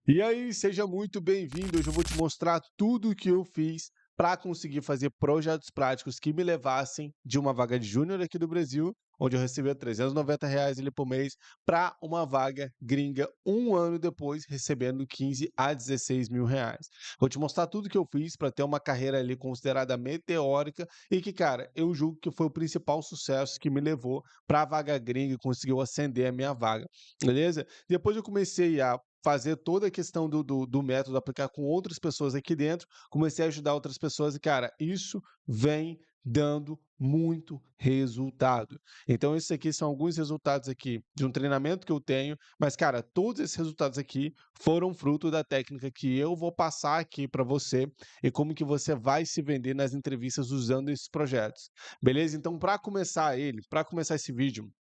E aí, seja muito bem-vindo. Hoje eu vou te mostrar tudo o que eu fiz para conseguir fazer projetos práticos que me levassem de uma vaga de júnior aqui do Brasil, onde eu recebia R$ 390 ali por mês, para uma vaga gringa um ano depois, recebendo 15 a 16 mil reais. Vou te mostrar tudo que eu fiz para ter uma carreira ali considerada meteórica e que, cara, eu julgo que foi o principal sucesso que me levou para a vaga gringa e conseguiu ascender a minha vaga, beleza? Depois eu comecei a fazer toda a questão do método, aplicar com outras pessoas aqui dentro, comecei a ajudar outras pessoas e, cara, isso vem dando muito resultado. Então, esses aqui são alguns resultados aqui de um treinamento que eu tenho, mas, cara, todos esses resultados aqui foram fruto da técnica que eu vou passar aqui para você e como que você vai se vender nas entrevistas usando esses projetos. Beleza? Então, para começar esse vídeo,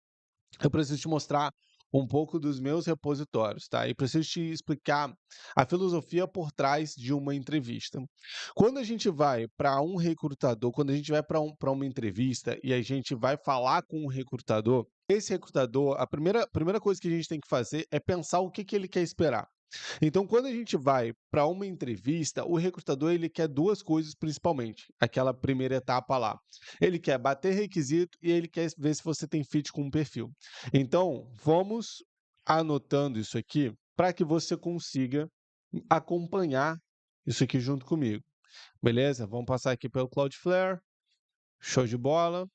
eu preciso te mostrar um pouco dos meus repositórios, tá? E preciso te explicar a filosofia por trás de uma entrevista. Quando a gente vai para um recrutador, quando a gente vai para uma entrevista e a gente vai falar com um recrutador, esse recrutador, a primeira coisa que a gente tem que fazer é pensar o que ele quer esperar. Então, quando a gente vai para uma entrevista, o recrutador ele quer duas coisas principalmente, aquela primeira etapa lá. Ele quer bater requisito e ele quer ver se você tem fit com o perfil. Então, vamos anotando isso aqui para que você consiga acompanhar isso aqui junto comigo. Beleza? Vamos passar aqui pelo Cloudflare. Show de bola.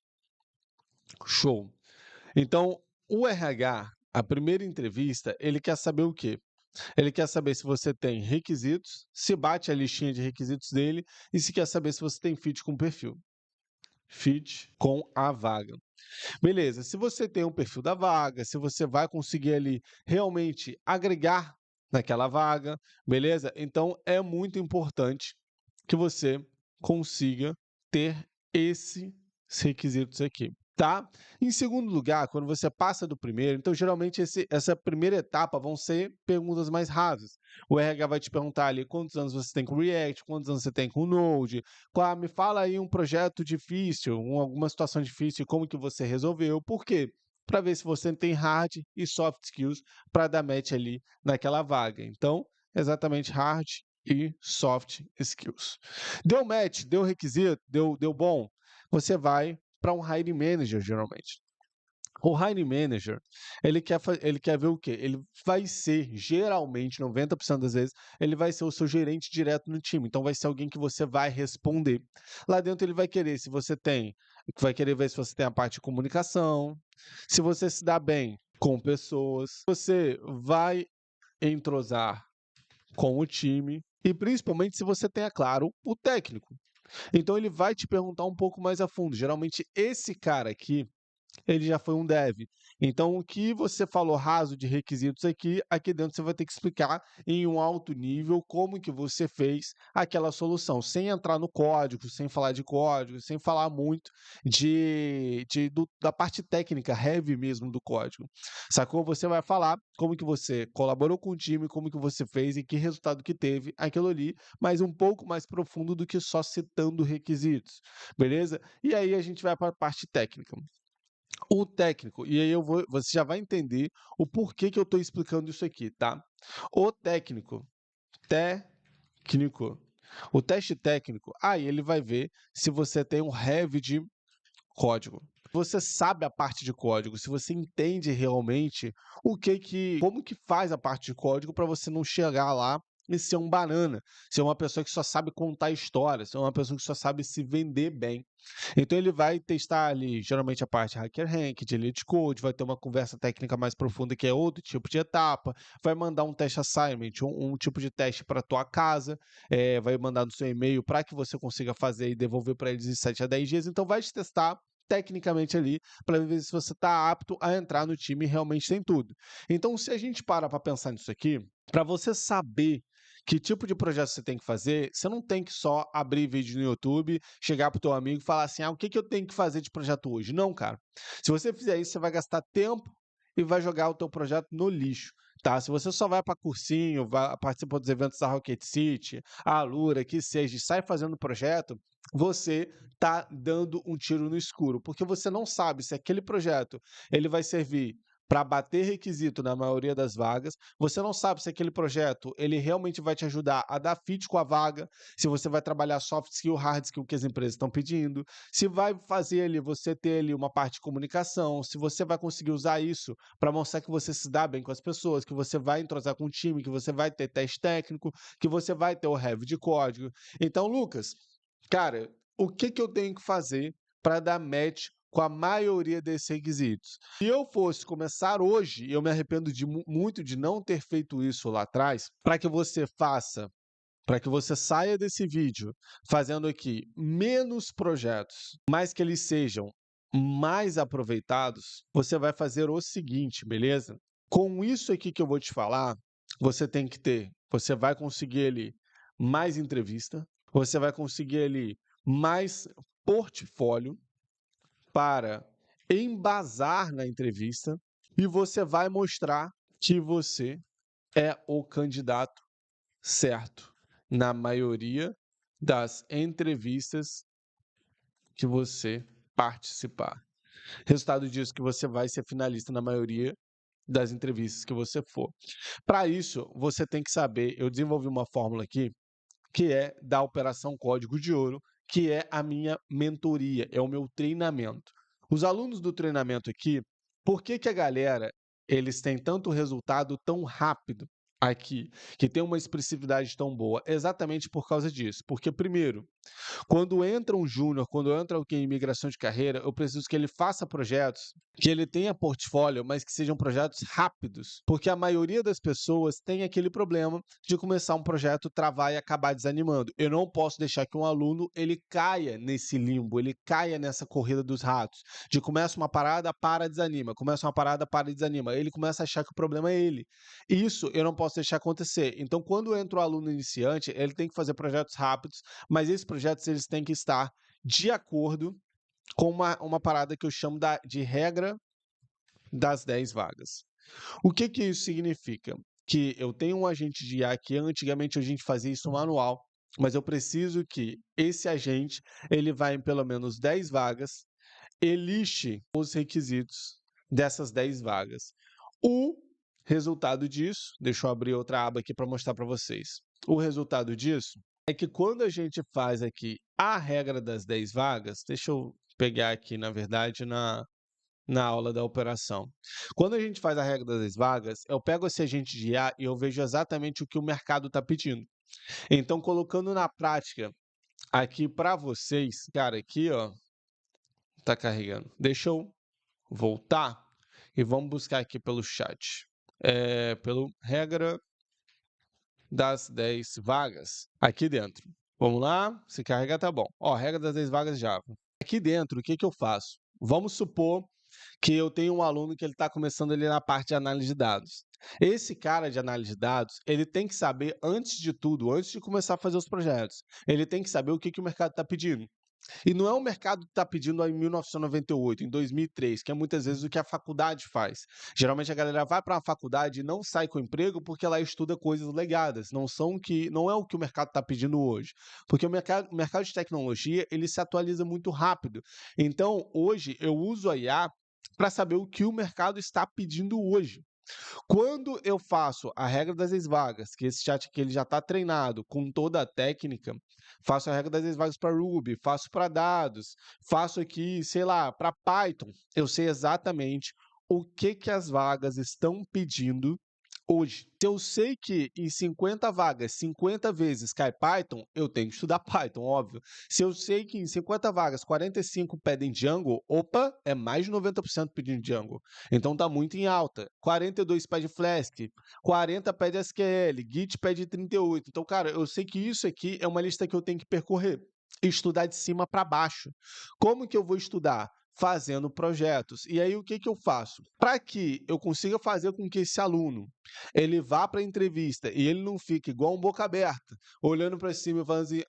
Show. Então, o RH, a primeira entrevista, ele quer saber o quê? Ele quer saber se você tem requisitos, se bate a listinha de requisitos dele e se quer saber se você tem fit com o perfil. Fit com a vaga. Beleza, se você tem um perfil da vaga, se você vai conseguir ali realmente agregar naquela vaga, beleza? Então é muito importante que você consiga ter esses requisitos aqui, tá? Em segundo lugar, quando você passa do primeiro, então geralmente essa primeira etapa vão ser perguntas mais rasas. O RH vai te perguntar ali quantos anos você tem com React, quantos anos você tem com Node, me fala aí um projeto difícil, alguma situação difícil, como que você resolveu, por quê? Para ver se você tem hard e soft skills para dar match ali naquela vaga. Então, exatamente hard e soft skills. Deu match, deu requisito, deu bom, você vai para um hiring manager, geralmente. O hiring manager, ele quer ver o quê? Ele vai ser, geralmente, 90% das vezes, ele vai ser o seu gerente direto no time. Então, vai ser alguém que você vai responder. Lá dentro, ele vai querer ver se você tem a parte de comunicação, se você se dá bem com pessoas, você vai entrosar com o time e, principalmente, se você tem, é claro, o técnico. Então, ele vai te perguntar um pouco mais a fundo. Geralmente, esse cara aqui, ele já foi um dev. Então, o que você falou raso de requisitos aqui, aqui dentro você vai ter que explicar em um alto nível como que você fez aquela solução, sem entrar no código, sem falar de código, sem falar muito da parte técnica, heavy mesmo do código. Sacou? Você vai falar como que você colaborou com o time, como que você fez e que resultado que teve aquilo ali, mas um pouco mais profundo do que só citando requisitos, beleza? E aí a gente vai para a parte técnica. O técnico, e aí você já vai entender o porquê que eu estou explicando isso aqui, tá? O técnico, o teste técnico, aí ele vai ver se você tem um heavy de código. Você sabe a parte de código, se você entende realmente como que faz a parte de código para você não chegar lá e ser um banana, ser uma pessoa que só sabe contar histórias, ser uma pessoa que só sabe se vender bem. Então ele vai testar ali, geralmente a parte HackerRank, de Elite Code, vai ter uma conversa técnica mais profunda que é outro tipo de etapa, vai mandar um teste assignment, um tipo de teste para tua casa, vai mandar no seu e-mail para que você consiga fazer e devolver para eles em 7 a 10 dias. Então vai te testar tecnicamente ali para ver se você está apto a entrar no time e realmente tem tudo. Então, se a gente para pensar nisso aqui, para você saber que tipo de projeto você tem que fazer, você não tem que só abrir vídeo no YouTube, chegar pro teu amigo e falar assim: "Ah, o que que eu tenho que fazer de projeto hoje?". Não, cara. Se você fizer isso, você vai gastar tempo e vai jogar o teu projeto no lixo, tá? Se você só vai para cursinho, participa dos eventos da Rocket City, a Alura, que seja, e sai fazendo projeto, você tá dando um tiro no escuro, porque você não sabe se aquele projeto ele vai servir para bater requisito na maioria das vagas. Você não sabe se aquele projeto ele realmente vai te ajudar a dar fit com a vaga, se você vai trabalhar soft skill, hard skill que as empresas estão pedindo, se vai fazer ali você ter ali uma parte de comunicação, se você vai conseguir usar isso para mostrar que você se dá bem com as pessoas, que você vai entrosar com o time, que você vai ter teste técnico, que você vai ter o review de código. Então, Lucas, cara, o que que eu tenho que fazer para dar match com a maioria desses requisitos? Se eu fosse começar hoje, eu me arrependo muito de não ter feito isso lá atrás, para que você saia desse vídeo fazendo aqui menos projetos, mas que eles sejam mais aproveitados, você vai fazer o seguinte, beleza? Com isso aqui que eu vou te falar, você vai conseguir ali mais entrevista, você vai conseguir ali mais portfólio para embasar na entrevista e você vai mostrar que você é o candidato certo na maioria das entrevistas que você participar. Resultado disso que você vai ser finalista na maioria das entrevistas que você for. Para isso, você tem que saber, eu desenvolvi uma fórmula aqui, que é da Operação Código de Ouro, que é a minha mentoria, é o meu treinamento. Os alunos do treinamento aqui, por que que a galera, eles têm tanto resultado tão rápido aqui, que tem uma expressividade tão boa? Exatamente por causa disso. Porque, primeiro, quando entra um júnior, quando entra alguém em migração de carreira, eu preciso que ele faça projetos, que ele tenha portfólio, mas que sejam projetos rápidos. Porque a maioria das pessoas tem aquele problema de começar um projeto, travar e acabar desanimando. Eu não posso deixar que um aluno ele caia nesse limbo, ele caia nessa corrida dos ratos, de começa uma parada, para, desanima, começa uma parada, para e desanima. Ele começa a achar que o problema é ele. Isso eu não posso deixar acontecer. Então, quando entra o aluno iniciante, ele tem que fazer projetos rápidos, mas esses projetos eles têm que estar de acordo com uma parada que eu chamo de regra das 10 vagas. O que que isso significa? Que eu tenho um agente de IA que antigamente a gente fazia isso manual, mas eu preciso que esse agente ele vá em pelo menos 10 vagas, elixe os requisitos dessas 10 vagas. O resultado disso, deixa eu abrir outra aba aqui para mostrar para vocês. O resultado disso é que quando a gente faz aqui a regra das 10 vagas, deixa eu pegar aqui, na verdade, na aula da operação. Quando a gente faz a regra das 10 vagas, eu pego esse agente de IA e eu vejo exatamente o que o mercado está pedindo. Então, colocando na prática aqui para vocês, cara, aqui, ó, tá carregando. Deixa eu voltar e vamos buscar aqui pelo chat. Pelo regra das 10 vagas aqui dentro. Vamos lá, se carregar tá bom. Ó, regra das 10 vagas Java. Aqui dentro, o que que eu faço? Vamos supor que eu tenho um aluno que ele está começando ali na parte de análise de dados. Esse cara de análise de dados, ele tem que saber, antes de tudo, antes de começar a fazer os projetos, ele tem que saber o que que o mercado está pedindo. E não é o mercado que está pedindo em 1998, em 2003, que é muitas vezes o que a faculdade faz. Geralmente a galera vai para uma faculdade e não sai com emprego porque ela estuda coisas legadas, não é o que o mercado está pedindo hoje. Porque o mercado de tecnologia ele se atualiza muito rápido. Então, hoje, eu uso a IA para saber o que o mercado está pedindo hoje. Quando eu faço a regra das 10 vagas, que esse chat aqui ele já está treinado com toda a técnica, faço a regra das 10 vagas para Ruby, faço para dados, faço aqui, sei lá, para Python, eu sei exatamente o que que as vagas estão pedindo hoje. Se eu sei que em 50 vagas, 50 vezes cai Python, eu tenho que estudar Python, óbvio. Se eu sei que em 50 vagas, 45 pedem Django, opa, é mais de 90% pedindo Django. Então tá muito em alta. 42 pede Flask, 40 pede SQL, Git pede 38. Então, cara, eu sei que isso aqui é uma lista que eu tenho que percorrer e estudar de cima para baixo. Como que eu vou estudar? Fazendo projetos. E aí, o que que eu faço? Para que eu consiga fazer com que esse aluno ele vá para a entrevista e ele não fique igual um boca aberta, olhando para cima e falando assim,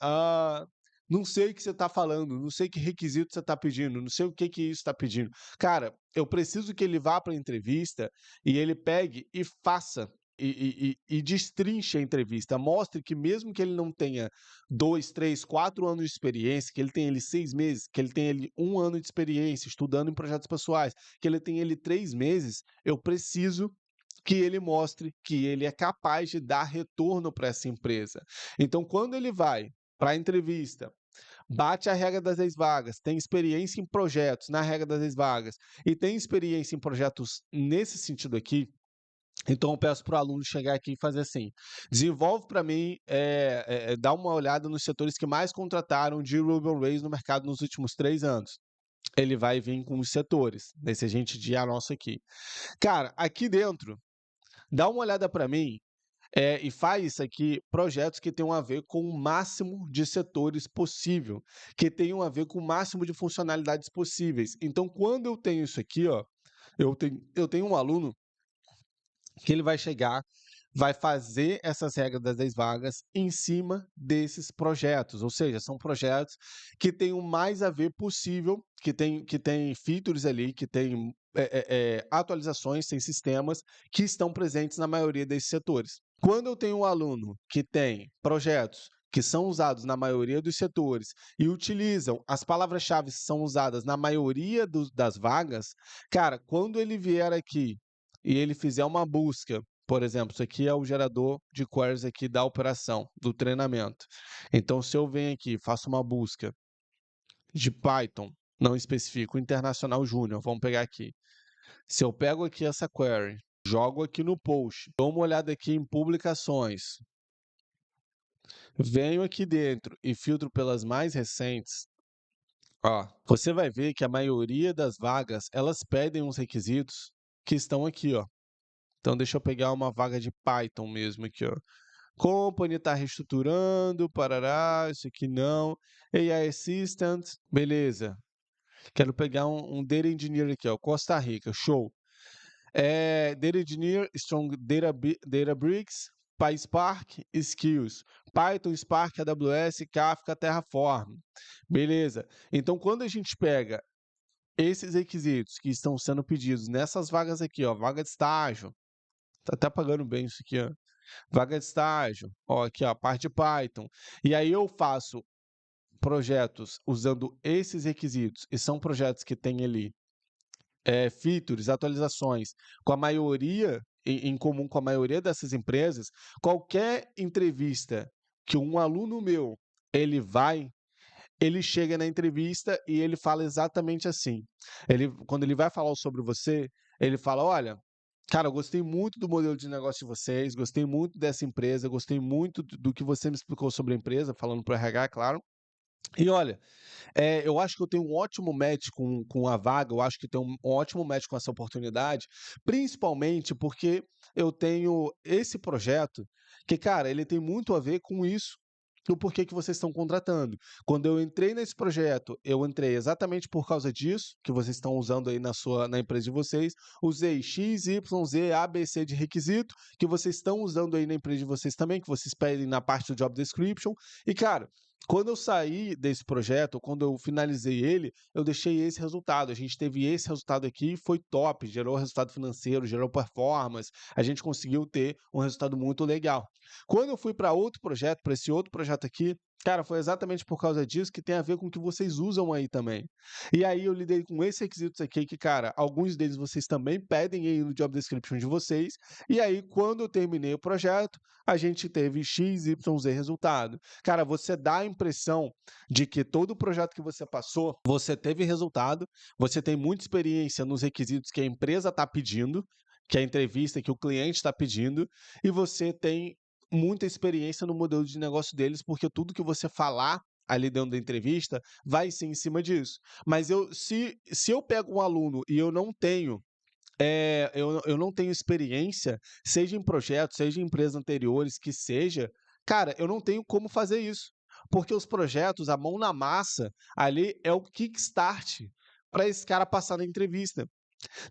não sei o que você está falando, não sei que requisito você está pedindo, não sei o que que isso está pedindo. Cara, eu preciso que ele vá para a entrevista e ele pegue e faça e destrinche a entrevista. Mostre que mesmo que ele não tenha 2, 3, 4 anos de experiência, que ele tenha ele 6 meses, que ele tenha ele 1 ano de experiência estudando em projetos pessoais, que ele tenha ele 3 meses, eu preciso que ele mostre que ele é capaz de dar retorno para essa empresa. Então, quando ele vai para a entrevista, bate a regra das 10 vagas, tem experiência em projetos na regra das 10 vagas e tem experiência em projetos nesse sentido aqui, então eu peço para o aluno chegar aqui e fazer assim: desenvolve para mim, dá uma olhada nos setores que mais contrataram de Ruby on Rails no mercado nos últimos 3 anos. Ele vai vir com os setores, nesse agente de A nosso aqui. Cara, aqui dentro, dá uma olhada para mim e faz isso aqui, projetos que tenham a ver com o máximo de setores possível, que tenham a ver com o máximo de funcionalidades possíveis. Então, quando eu tenho isso aqui, ó, eu tenho um aluno que ele vai chegar, vai fazer essas regras das 10 vagas em cima desses projetos, ou seja, são projetos que têm o mais a ver possível, que tem features ali, que tem atualizações, tem sistemas que estão presentes na maioria desses setores. Quando eu tenho um aluno que tem projetos que são usados na maioria dos setores e utilizam as palavras-chave que são usadas na maioria das vagas, cara, quando ele vier aqui e ele fizer uma busca, por exemplo, isso aqui é o gerador de queries aqui da operação, do treinamento. Então, se eu venho aqui, faço uma busca de Python, não especifico, Internacional Júnior, vamos pegar aqui. Se eu pego aqui essa query, jogo aqui no post, dou uma olhada aqui em publicações, venho aqui dentro e filtro pelas mais recentes, ó, você vai ver que a maioria das vagas, elas pedem uns requisitos que estão aqui, ó. Então, deixa eu pegar uma vaga de Python mesmo aqui, ó. Company está reestruturando, parará, isso aqui não. AI Assistant, beleza. Quero pegar um Data Engineer aqui, ó, Costa Rica, show. Data Engineer, Strong Databricks, PySpark, Skills. Python, Spark, AWS, Kafka, Terraform. Beleza. Então, quando a gente pega esses requisitos que estão sendo pedidos nessas vagas aqui, ó, vaga de estágio, tá até pagando bem isso aqui, ó. Vaga de estágio, ó, aqui, ó, parte de Python. E aí eu faço projetos usando esses requisitos, e são projetos que têm ali features, atualizações, com a maioria, em comum com a maioria dessas empresas. Qualquer entrevista que um aluno meu, ele chega na entrevista e ele fala exatamente assim. Quando ele vai falar sobre você, ele fala: olha, cara, eu gostei muito do modelo de negócio de vocês, gostei muito dessa empresa, gostei muito do que você me explicou sobre a empresa, falando para o RH, claro. E olha, eu acho que eu tenho um ótimo match com a vaga, eu acho que tenho um ótimo match com essa oportunidade, principalmente porque eu tenho esse projeto que, cara, ele tem muito a ver com isso, do porquê que vocês estão contratando. Quando eu entrei nesse projeto, eu entrei exatamente por causa disso, que vocês estão usando aí na empresa de vocês. Usei X, Y, Z, A, B, C de requisito, que vocês estão usando aí na empresa de vocês também, que vocês pedem na parte do job description. E, cara, quando eu saí desse projeto, quando eu finalizei ele, eu deixei esse resultado. A gente teve esse resultado aqui, foi top, gerou resultado financeiro, gerou performance, a gente conseguiu ter um resultado muito legal. Quando eu fui para outro projeto, para esse outro projeto aqui, cara, foi exatamente por causa disso que tem a ver com o que vocês usam aí também. E aí eu lidei com esses requisitos aqui que, cara, alguns deles vocês também pedem aí no job description de vocês. E aí, quando eu terminei o projeto, a gente teve X, Y, Z resultado. Cara, você dá a impressão de que todo o projeto que você passou, você teve resultado, você tem muita experiência nos requisitos que a empresa está pedindo, que a entrevista que o cliente está pedindo, e você tem muita experiência no modelo de negócio deles, porque tudo que você falar ali dentro da entrevista vai ser em cima disso. Mas se eu pego um aluno e eu não tenho eu não tenho experiência, seja em projetos, seja em empresas anteriores, que seja, cara, eu não tenho como fazer isso. Porque os projetos, a mão na massa, ali é o kickstart para esse cara passar na entrevista.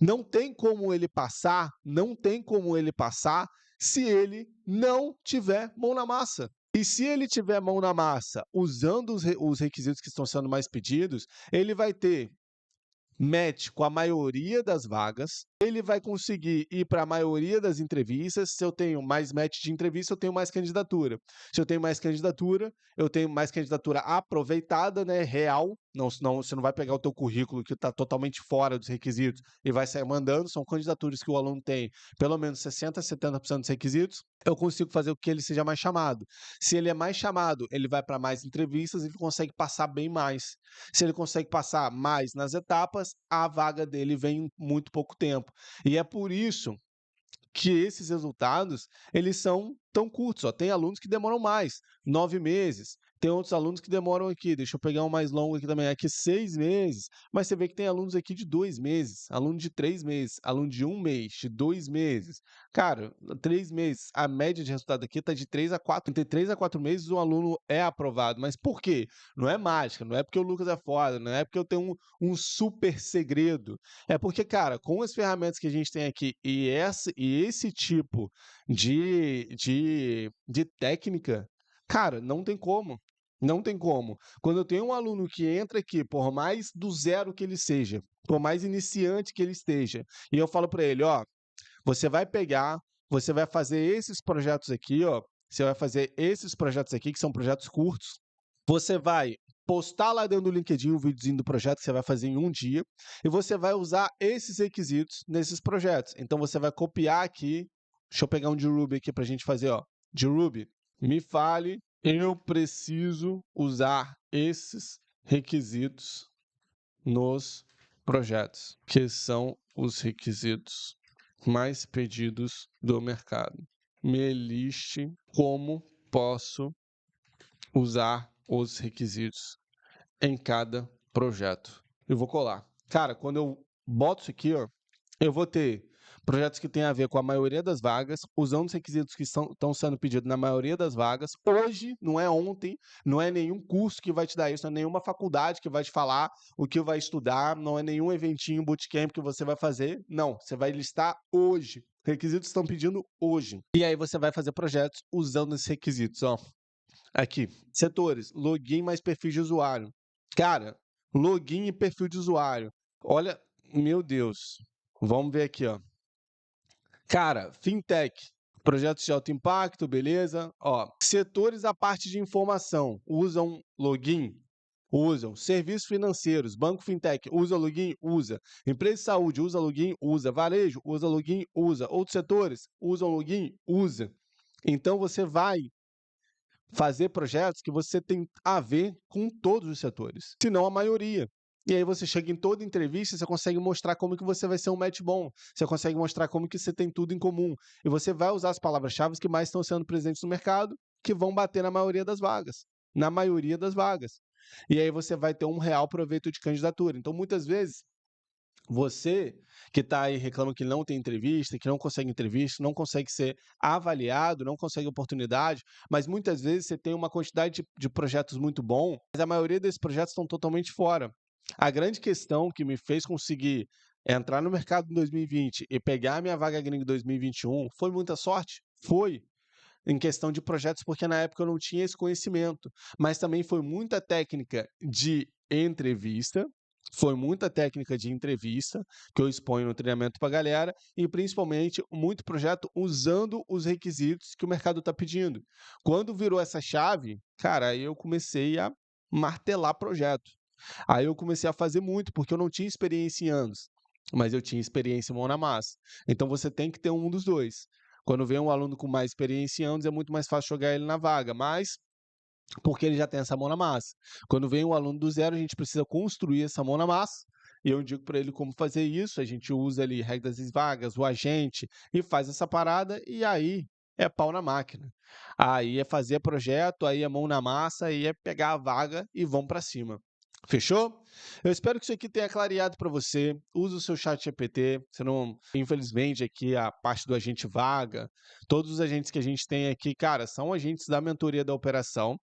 Não tem como ele passar, não tem como ele passar se ele não tiver mão na massa. E se ele tiver mão na massa, usando os requisitos que estão sendo mais pedidos, ele vai ter match com a maioria das vagas, ele vai conseguir ir para a maioria das entrevistas. Se eu tenho mais match de entrevista, eu tenho mais candidatura. Se eu tenho mais candidatura, eu tenho mais candidatura aproveitada, né, real. Não, senão você não vai pegar o teu currículo que está totalmente fora dos requisitos e vai sair mandando. São candidaturas que o aluno tem pelo menos 60%, 70% dos requisitos. Eu consigo fazer com que ele seja mais chamado. Se ele é mais chamado, ele vai para mais entrevistas e ele consegue passar bem mais. Se ele consegue passar mais nas etapas, a vaga dele vem em muito pouco tempo. E é por isso que esses resultados, eles são tão curtos, ó. Tem alunos que demoram mais, 9 meses. Tem outros alunos que demoram aqui, deixa eu pegar um mais longo aqui também, aqui 6 meses. Mas você vê que tem alunos aqui de 2 meses, aluno de 3 meses, aluno de 1 mês, de 2 meses. Cara, 3 meses, a média de resultado aqui está de 3 a 4. Entre 3 a 4 meses, o aluno é aprovado. Mas por quê? Não é mágica, não é porque o Lucas é foda, não é porque eu tenho um super segredo. É porque, cara, com as ferramentas que a gente tem aqui e esse tipo de técnica, cara, não tem como. Não tem como. Quando eu tenho um aluno que entra aqui, por mais do zero que ele seja, por mais iniciante que ele esteja, e eu falo para ele, ó, você vai pegar, você vai fazer esses projetos aqui, ó, você vai fazer esses projetos aqui, que são projetos curtos, você vai postar lá dentro do LinkedIn o videozinho do projeto que você vai fazer em um dia, e você vai usar esses requisitos nesses projetos. Então, você vai copiar aqui, deixa eu pegar um de Ruby aqui para a gente fazer, ó, de Ruby, me fale, eu preciso usar esses requisitos nos projetos, que são os requisitos mais pedidos do mercado. Me liste como posso usar os requisitos em cada projeto. Eu vou colar. Cara, quando eu boto isso aqui, ó, eu vou ter projetos que têm a ver com a maioria das vagas, usando os requisitos que estão sendo pedidos na maioria das vagas. Hoje, não é ontem, não é nenhum curso que vai te dar isso, não é nenhuma faculdade que vai te falar o que vai estudar, não é nenhum eventinho, bootcamp que você vai fazer. Não, você vai listar hoje. Requisitos estão pedindo hoje. E aí você vai fazer projetos usando esses requisitos, ó. Aqui, setores, login mais perfil de usuário. Cara, login e perfil de usuário. Olha, meu Deus. Vamos ver aqui, ó. Cara, fintech, projetos de alto impacto, beleza? Ó, setores da parte de informação, usam login? Usam. Serviços financeiros, banco fintech, usa login? Usa. Empresa de saúde, usa login? Usa. Varejo, usa login? Usa. Outros setores, usam login? Usa. Então, você vai fazer projetos que você tem a ver com todos os setores, se não a maioria. E aí você chega em toda entrevista, você consegue mostrar como que você vai ser um match bom, você consegue mostrar como que você tem tudo em comum, e você vai usar as palavras-chave que mais estão sendo presentes no mercado, que vão bater na maioria das vagas, na maioria das vagas. E aí você vai ter um real proveito de candidatura. Então, muitas vezes, você que está aí reclama que não tem entrevista, que não consegue entrevista, não consegue ser avaliado, não consegue oportunidade, mas muitas vezes você tem uma quantidade de projetos muito bom, mas a maioria desses projetos estão totalmente fora. A grande questão que me fez conseguir entrar no mercado em 2020 e pegar a minha vaga gringa em 2021 foi muita sorte? Foi. Em questão de projetos, porque na época eu não tinha esse conhecimento, mas também foi muita técnica de entrevista, foi muita técnica de entrevista que eu exponho no treinamento para a galera e principalmente muito projeto usando os requisitos que o mercado está pedindo. Quando virou essa chave, cara, aí eu comecei a martelar projeto. Aí eu comecei a fazer muito, porque eu não tinha experiência em anos, mas eu tinha experiência em mão na massa. Então você tem que ter um dos dois. Quando vem um aluno com mais experiência em anos, é muito mais fácil jogar ele na vaga, mas porque ele já tem essa mão na massa. Quando vem um aluno do zero, a gente precisa construir essa mão na massa. E eu digo para ele como fazer isso. A gente usa ali regras das vagas, o agente, e faz essa parada, e aí é pau na máquina. Aí é fazer projeto, aí é mão na massa, aí é pegar a vaga e vão para cima. Fechou? Eu espero que isso aqui tenha clareado para você. Use o seu chat GPT. Você não, infelizmente, aqui a parte do agente vaga, todos os agentes que a gente tem aqui, cara, são agentes da mentoria da operação.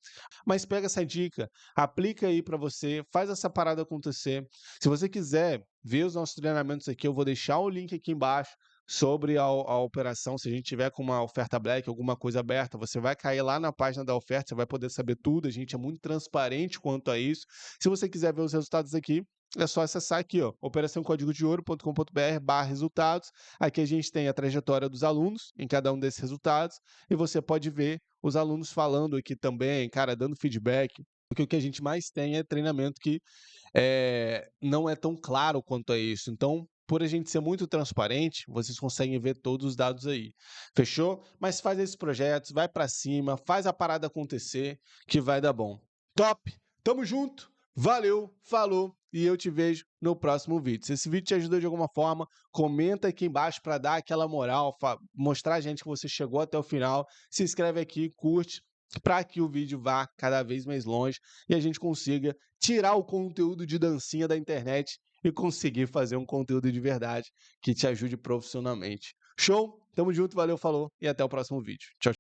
Mas pega essa dica, aplica aí para você, faz essa parada acontecer. Se você quiser ver os nossos treinamentos aqui, eu vou deixar o link aqui embaixo sobre a operação. Se a gente tiver com uma oferta black, alguma coisa aberta, você vai cair lá na página da oferta, você vai poder saber tudo. A gente é muito transparente quanto a isso. Se você quiser ver os resultados aqui, É só acessar aqui, ó, operaçãocódigodeouro.com.br/resultados. Aqui a gente tem a trajetória dos alunos em cada um desses resultados e você pode ver os alunos falando aqui também, cara, dando feedback. Porque o que a gente mais tem é treinamento que não é tão claro quanto a isso. Então, por a gente ser muito transparente, vocês conseguem ver todos os dados aí. Fechou? Mas faz esses projetos, vai para cima, faz a parada acontecer, que vai dar bom. Top! Tamo junto! Valeu, falou e eu te vejo no próximo vídeo. Se esse vídeo te ajudou de alguma forma, comenta aqui embaixo para dar aquela moral, mostrar a gente que você chegou até o final. Se inscreve aqui, curte, para que o vídeo vá cada vez mais longe e a gente consiga tirar o conteúdo de dancinha da internet e conseguir fazer um conteúdo de verdade que te ajude profissionalmente. Show? Tamo junto, valeu, falou e até o próximo vídeo. Tchau.